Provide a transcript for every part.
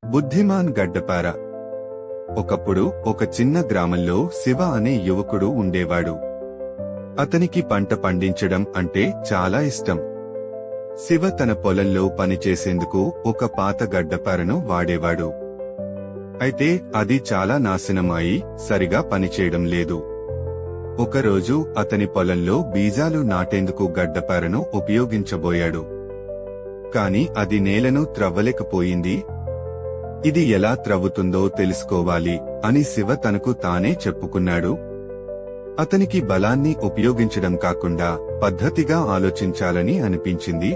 బుద్ధిమాన్ గడ్డపార. ఒకప్పుడు ఒక చిన్న గ్రామంలో శివ అనే యువకుడు ఉండేవాడు. అతనికి పంట పండించడం అంటే చాలా ఇష్టం. శివ తన పొలంలో పనిచేసేందుకు ఒక పాత గడ్డపారను వాడేవాడు. అయితే అది చాలా నాశనమాయి సరిగా పనిచేయడం లేదు. ఒకరోజు అతని పొలంలో బీజాలు నాటేందుకు గడ్డపారను ఉపయోగించబోయాడు. కాని అది నేలను త్రవ్వలేకపోయింది. ఇది ఎలా త్రవ్వుతుందో తెలుసుకోవాలి అని శివ తనకు తానే చెప్పుకున్నాడు. అతనికి బలాన్ని ఉపయోగించడం కాకుండా పద్ధతిగా ఆలోచించాలని అనిపించింది.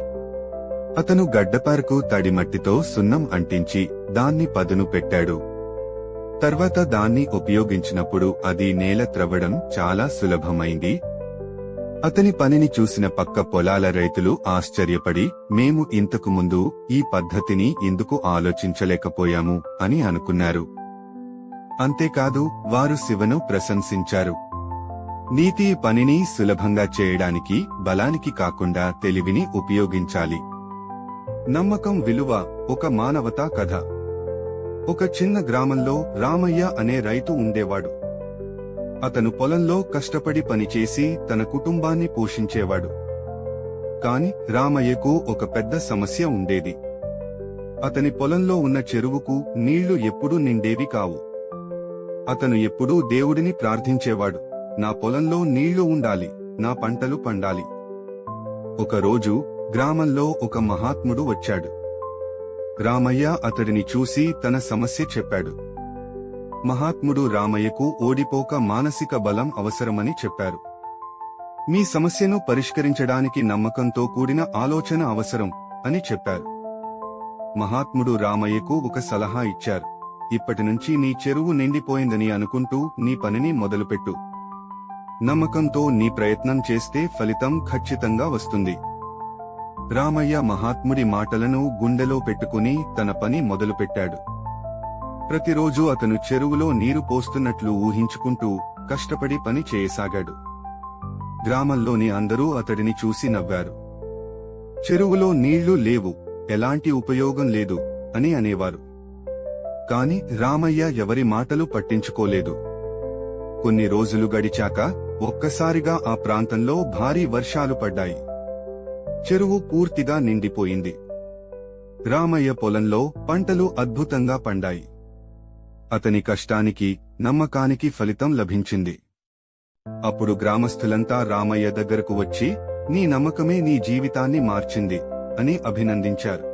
అతను గడ్డపారకు తడిమట్టితో సున్నం అంటించి దాన్ని పదును పెట్టాడు. తర్వాత దాన్ని ఉపయోగించినప్పుడు అది నేల త్రవ్వడం చాలా సులభమైంది. అతని పనిని చూసిన పక్క పొలాల రైతులు ఆశ్చర్యపడి, మేము ఇంతకు ముందు ఈ పద్ధతిని ఎందుకు ఆలోచించలేకపోయాము అని అనుకున్నారు. అంతేకాదు, వారు శివను ప్రశంసించారు. నీతి పనిని సులభంగా చేయడానికి బలానికి కాకుండా తెలివిని ఉపయోగించాలి. నమ్మకం విలువ. ఒక మానవతా కథ. ఒక చిన్న గ్రామంలో రామయ్య అనే రైతు ఉండేవాడు. అతను పొలంలో కష్టపడి పనిచేసి తన కుటుంబాన్ని పోషించేవాడు. కాని రామయ్యకు ఒక పెద్ద సమస్య ఉండేది. అతని పొలంలో ఉన్న చెరువుకు నీళ్లు ఎప్పుడూ నిండేవి కావు. అతను ఎప్పుడూ దేవుడిని ప్రార్థించేవాడు, నా పొలంలో నీళ్లు ఉండాలి, నా పంటలు పండాలి. ఒకరోజు గ్రామంలో ఒక మహాత్ముడు వచ్చాడు. రామయ్య అతడిని చూసి తన సమస్య చెప్పాడు. మహాత్ముడు రామయ్యకు ఓడిపోక మానసిక బలం అవసరమని చెప్పారు. మీ సమస్యను పరిష్కరించడానికి నమ్మకంతో కూడిన ఆలోచన అవసరం అని చెప్పారు. మహాత్ముడు రామయ్యకు ఒక సలహా ఇచ్చారు. ఇప్పటినుంచి నీ చెరువు నిండిపోయిందని అనుకుంటూ నీ పనిని మొదలుపెట్టు. నమ్మకంతో నీ ప్రయత్నం చేస్తే ఫలితం ఖచ్చితంగా వస్తుంది. రామయ్య మహాత్ముడి మాటలను గుండెలో పెట్టుకుని తన పని మొదలుపెట్టాడు. ప్రతిరోజు అతను చెరువులో నీరు పోస్తున్నట్లు ఊహించుకుంటూ కష్టపడి పని చేయసాగాడు. గ్రామంలోని అందరూ అతడిని చూసి నవ్వారు. చెరువులో నీళ్లు లేవు, ఎలాంటి ఉపయోగం లేదు అని అనేవారు. కాని రామయ్య ఎవరి మాటలు పట్టించుకోలేదు. కొన్ని రోజులు గడిచాక ఒక్కసారిగా ఆ ప్రాంతంలో భారీ వర్షాలు పడ్డాయి. చెరువు పూర్తిగా నిండిపోయింది. రామయ్య పొలంలో పంటలు అద్భుతంగా పండాయి. అతని కష్టానికి, నమ్మకానికి ఫలితం లభించింది. అప్పుడు గ్రామస్థులంతా రామయ్య దగ్గరకు వచ్చి, నీ నమ్మకమే నీ జీవితాన్ని మార్చింది అని అభినందించారు.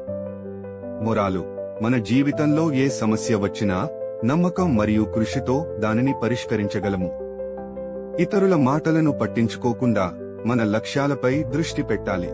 మొరాలు: మన జీవితంలో ఏ సమస్య వచ్చినా నమ్మకం మరియు కృషితో దానిని పరిష్కరించగలము. ఇతరుల మాటలను పట్టించుకోకుండా మన లక్ష్యాలపై దృష్టి పెట్టాలి.